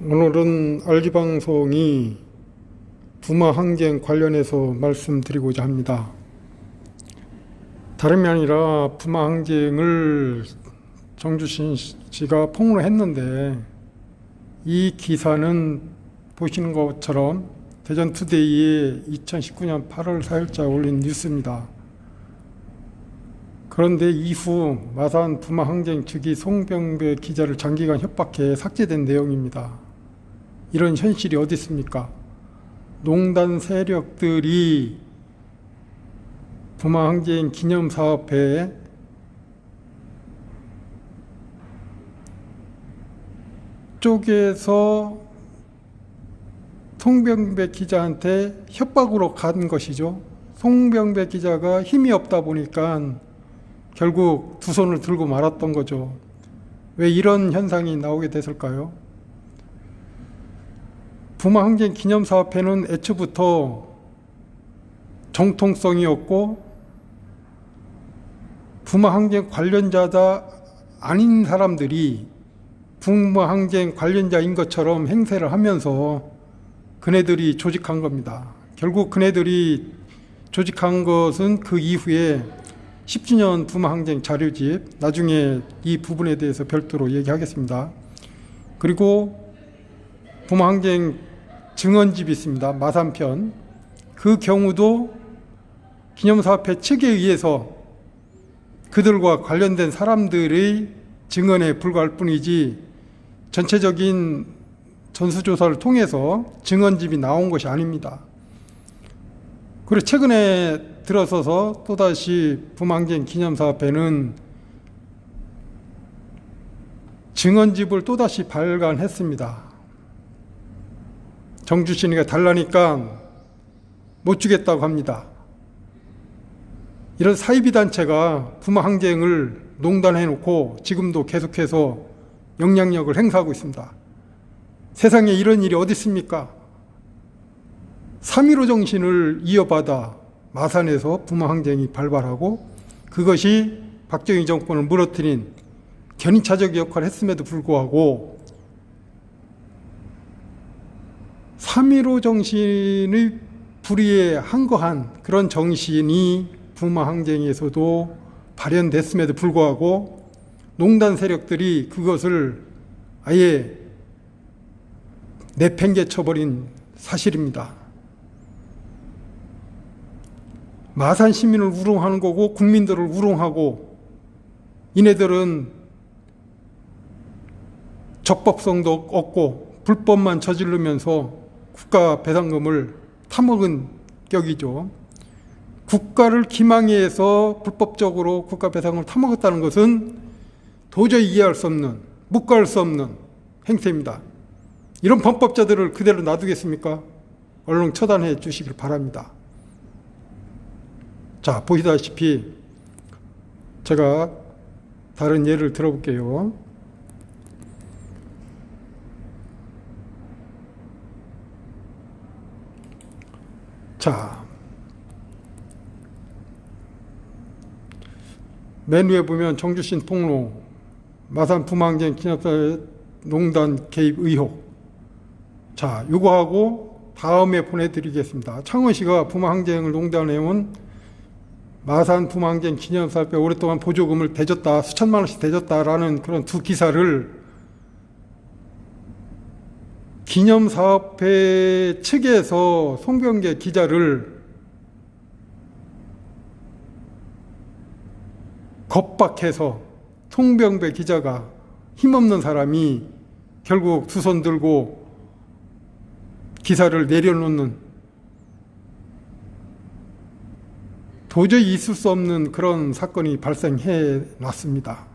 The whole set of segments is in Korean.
오늘은 RG방송이 부마 항쟁 관련해서 말씀드리고자 합니다. 다름이 아니라 부마 항쟁을 정주신 씨가 폭로했는데, 이 기사는 보시는 것처럼 대전투데이에 2019년 8월 4일자 올린 뉴스입니다. 그런데 이후 마산 부마 항쟁 측이 송병배 기자를 장기간 협박해 삭제된 내용입니다. 이런 현실이 어디 있습니까? 농단 세력들이 부마 항쟁 기념사업회에 쪽에서 송병배 기자한테 협박으로 간 것이죠. 송병배 기자가 힘이 없다 보니까 결국 두 손을 들고 말았던 거죠. 왜 이런 현상이 나오게 됐을까요? 부마 항쟁 기념사업회는 애초부터 정통성이 없고 부마 항쟁 관련자다 아닌 사람들이 부마 항쟁 관련자인 것처럼 행세를 하면서 그네들이 조직한 겁니다. 결국 그네들이 조직한 것은 그 이후에 10주년 부마 항쟁 자료집, 나중에 이 부분에 대해서 별도로 얘기하겠습니다. 그리고 부마 항쟁 증언집이 있습니다. 마산편. 그 경우도 기념사업회 측에 의해서 그들과 관련된 사람들의 증언에 불과할 뿐이지 전체적인 전수조사를 통해서 증언집이 나온 것이 아닙니다. 그리고 최근에 들어서서 또다시 부마 항쟁 기념사업회는 증언집을 또다시 발간했습니다. 정주신이가 달라니까 못 주겠다고 합니다. 이런 사이비 단체가 부마 항쟁을 농단해놓고 지금도 계속해서 영향력을 행사하고 있습니다. 세상에 이런 일이 어디 있습니까? 3.15 정신을 이어받아 마산에서 부마 항쟁이 발발하고 그것이 박정희 정권을 무너뜨린 견인차적 역할을 했음에도 불구하고 3.15 정신의 불의에 항거한 그런 정신이 부마 항쟁에서도 발현됐음에도 불구하고 농단 세력들이 그것을 아예 내팽개쳐버린 사실입니다. 마산 시민을 우롱하는 거고 국민들을 우롱하고 이네들은 적법성도 없고 불법만 저지르면서 국가 배상금을 타먹은 격이죠. 국가를 기망해서 불법적으로 국가 배상금을 타먹었다는 것은 도저히 이해할 수 없는, 묵과할 수 없는 행태입니다. 이런 범법자들을 그대로 놔두겠습니까? 얼른 처단해 주시길 바랍니다. 자, 보시다시피 제가 다른 예를 들어볼게요. 자, 맨 위에 보면 정주신 폭로, 마산 부마 항쟁 기념사업회 농단 개입 의혹. 자, 요거하고 다음에 보내드리겠습니다. 창원시가 부마 항쟁을 농단해온 마산 부마 항쟁 기념사업회 오랫동안 보조금을 대줬다, 수천만 원씩 대줬다라는 그런 두 기사를 기념사업회 측에서 송병배 기자를 겁박해서 송병배 기자가 힘없는 사람이 결국 두 손 들고 기사를 내려놓는 도저히 있을 수 없는 그런 사건이 발생해 놨습니다.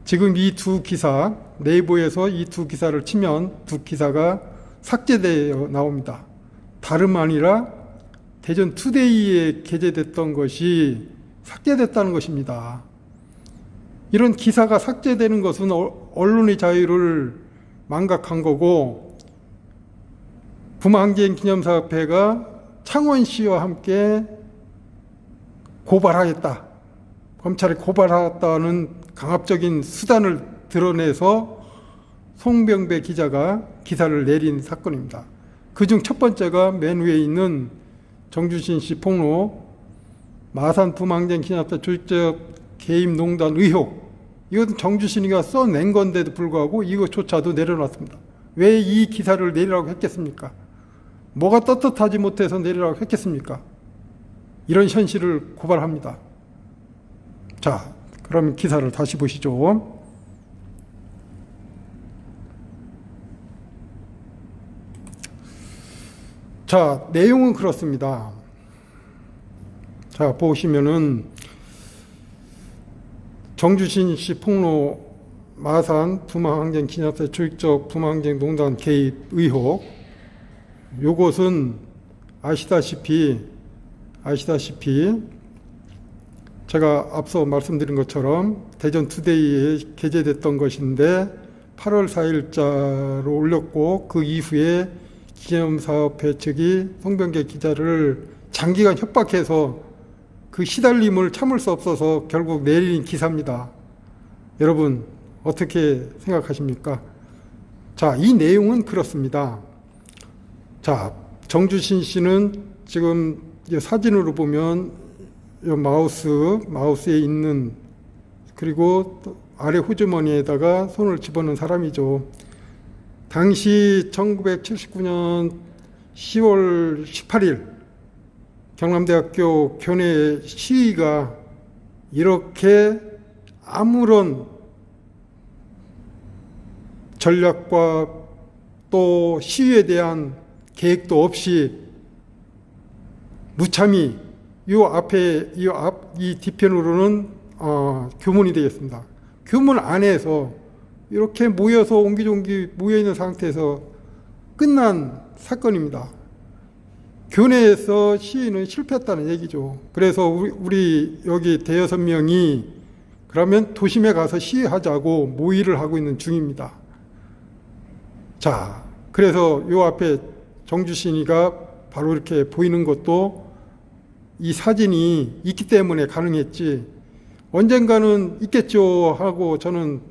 지금 이 두 기사, 네이버에서 이 두 기사를 치면 두 기사가 삭제되어 나옵니다. 다름 아니라 대전투데이에 게재됐던 것이 삭제됐다는 것입니다. 이런 기사가 삭제되는 것은 언론의 자유를 망각한 거고, 부마 항쟁 기념사업회가 창원시와 함께 고발하겠다, 검찰에 고발하겠다는 강압적인 수단을 드러내서 송병배 기자가 기사를 내린 사건입니다. 그중 첫 번째가 맨 위에 있는 정주신 씨 폭로, 마산 부망쟁 기념사 조직적 개입 농단 의혹. 이것은 정주신이가 써낸 건데도 불구하고 이것조차도 내려놨습니다. 왜 이 기사를 내리라고 했겠습니까? 뭐가 떳떳하지 못해서 내리라고 했겠습니까? 이런 현실을 고발합니다. 자, 그럼 기사를 다시 보시죠. 자, 내용은 그렇습니다. 자, 보시면은 정주신 씨 폭로, 마산 부망항쟁 기념사 조직적 부망항쟁 농단 개입 의혹. 요것은 아시다시피 제가 앞서 말씀드린 것처럼 대전투데이에 게재됐던 것인데 8월 4일자로 올렸고, 그 이후에 기념사업회 측이 송병계 기자를 장기간 협박해서 그 시달림을 참을 수 없어서 결국 내린 기사입니다. 여러분 어떻게 생각하십니까? 자, 이 내용은 그렇습니다. 자, 정주신 씨는 지금 사진으로 보면 마우스에 있는, 그리고 아래 호주머니에다가 손을 집어넣은 사람이죠. 당시 1979년 10월 18일 경남대학교 교내 시위가 이렇게 아무런 전략과 또 시위에 대한 계획도 없이 무참히 이 뒤편으로는 교문이 되겠습니다. 교문 안에서 이렇게 모여서 옹기종기 모여있는 상태에서 끝난 사건입니다. 교내에서 시위는 실패했다는 얘기죠. 그래서 우리 여기 대여섯 명이 그러면 도심에 가서 시위하자고 모의를 하고 있는 중입니다. 자, 그래서 요 앞에 정주신이가 바로 이렇게 보이는 것도 이 사진이 있기 때문에 가능했지, 언젠가는 있겠죠 하고 저는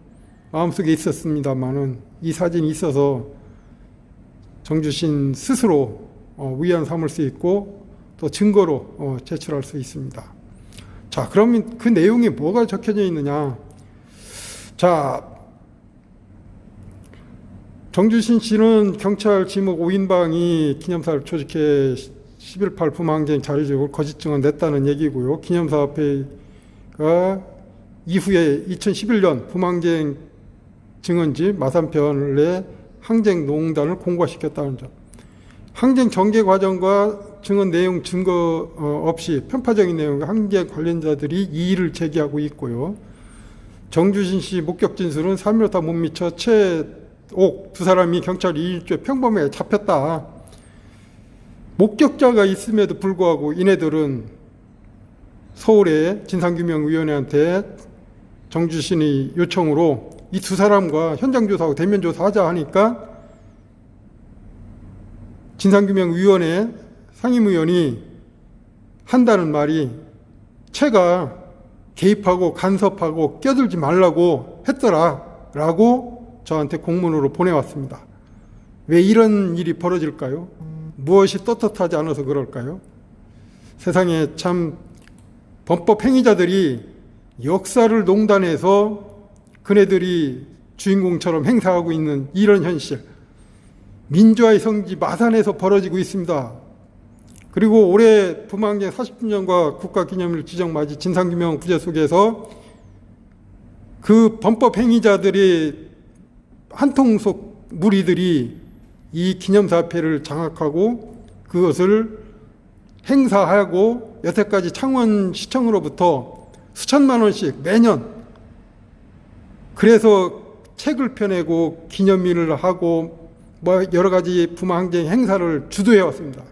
마음속에 있었습니다만은 이 사진이 있어서 정주신 스스로 위안 삼을 수 있고 또 증거로 제출할 수 있습니다. 자, 그러면 그 내용이 뭐가 적혀져 있느냐? 자, 정주신 씨는 경찰 지목 5인방이 기념사를 조직해 11.8 부망쟁 자료적으로 거짓 증언 냈다는 얘기고요. 기념사업회가 이후에 2011년 부망쟁 증언지 마산편의 항쟁농단을 공고화시켰다는 점. 항쟁 전개 과정과 증언 내용 증거 없이 편파적인 내용과 항쟁 관련자들이 이의를 제기하고 있고요. 정주신 씨 목격 진술은 3m 못 미쳐 최옥 두 사람이 경찰 2일째 평범하게 잡혔다. 목격자가 있음에도 불구하고 이네들은 서울의 진상규명위원회한테 정주신의 요청으로 이 두 사람과 현장조사하고 대면조사하자 하니까 진상규명위원회 상임위원이 한다는 말이 채가 개입하고 간섭하고 껴들지 말라고 했더라 라고 저한테 공문으로 보내왔습니다. 왜 이런 일이 벌어질까요? 무엇이 떳떳하지 않아서 그럴까요? 세상에 참 범법 행위자들이 역사를 농단해서 그네들이 주인공처럼 행사하고 있는 이런 현실, 민주화의 성지 마산에서 벌어지고 있습니다. 그리고 올해 부망쟁 40주년과 국가기념일 지정맞이 진상규명 부재 속에서 그 범법 행위자들이 한통속 무리들이 이 기념사업회를 장악하고 그것을 행사하고 여태까지 창원시청으로부터 수천만 원씩 매년, 그래서 책을 펴내고 기념일을 하고 뭐 여러 가지 부망쟁 행사를 주도해 왔습니다.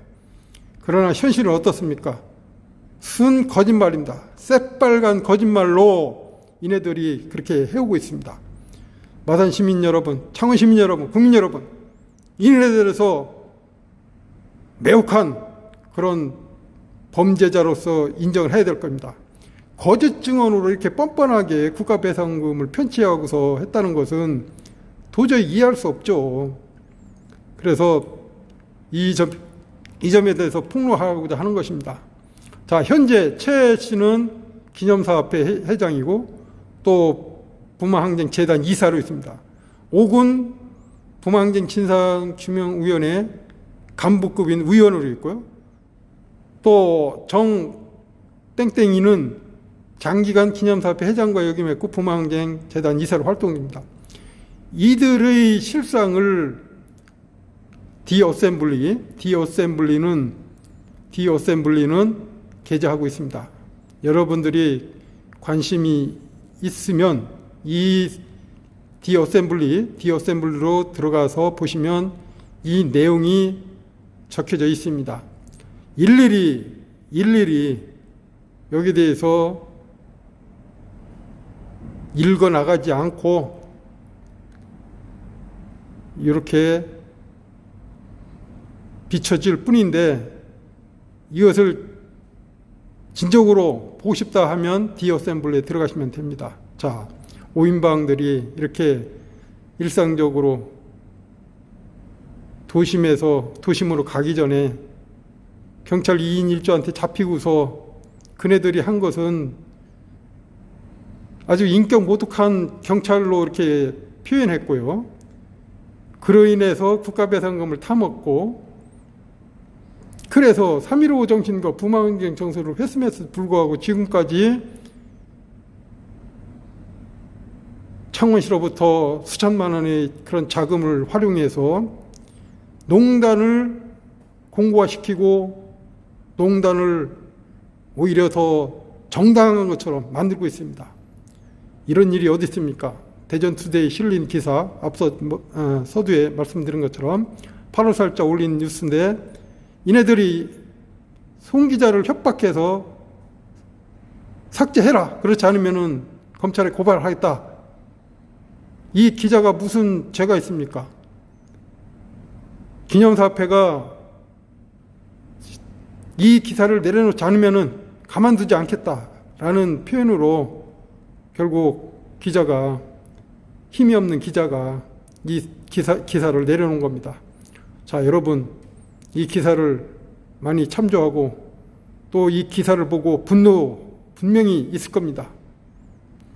그러나 현실은 어떻습니까? 순 거짓말입니다. 새빨간 거짓말로 이네들이 그렇게 해오고 있습니다. 마산 시민 여러분, 창원 시민 여러분, 국민 여러분, 이네들에서 매혹한 그런 범죄자로서 인정을 해야 될 겁니다. 거짓 증언으로 이렇게 뻔뻔하게 국가배상금을 편취하고서 했다는 것은 도저히 이해할 수 없죠. 그래서 이 점에 대해서 폭로하고자 하는 것입니다. 자, 현재 최 씨는 기념사업회 회장이고 또 부마항쟁재단 이사로 있습니다. 옥은 부마항쟁 진상규명위원회 간부급인 위원으로 있고요. 또 정 땡땡이는 장기간 기념사업회 회장과 역임했고 부마항쟁 재단 이사로 활동 중입니다. 이들의 실상을 디어셈블리는 게재하고 있습니다. 여러분들이 관심이 있으면 이 디어셈블리로 들어가서 보시면 이 내용이 적혀져 있습니다. 일일이 여기에 대해서 읽어 나가지 않고 이렇게 비춰질 뿐인데, 이것을 진정으로 보고 싶다 하면 디어셈블리에 들어가시면 됩니다. 자, 오인방들이 이렇게 일상적으로 도심으로 가기 전에 경찰 2인 1조한테 잡히고서 그네들이 한 것은 아주 인격 모독한 경찰로 이렇게 표현했고요. 그로 인해서 국가배상금을 타먹고, 그래서 3.15 정신과 부마항쟁 정서를 훼손했음에도 불구하고 지금까지 창원시로부터 수천만 원의 그런 자금을 활용해서 농단을 공고화시키고 농단을 오히려 더 정당한 것처럼 만들고 있습니다. 이런 일이 어디 있습니까? 대전투데이에 실린 기사, 앞서 서두에 말씀드린 것처럼 8월살자 올린 뉴스인데, 이네들이 송 기자를 협박해서 삭제해라, 그렇지 않으면 검찰에 고발하겠다. 이 기자가 무슨 죄가 있습니까? 기념사업회가 이 기사를 내려놓지 않으면 가만두지 않겠다라는 표현으로 결국 기자가, 힘이 없는 기자가 이 기사를 내려놓은 겁니다. 자, 여러분, 이 기사를 많이 참조하고 또 이 기사를 보고 분노 분명히 있을 겁니다.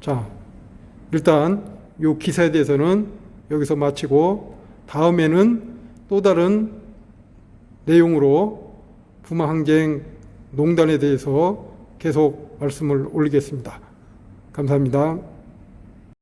자, 일단 이 기사에 대해서는 여기서 마치고 다음에는 또 다른 내용으로 부마항쟁 농단에 대해서 계속 말씀을 올리겠습니다. 감사합니다.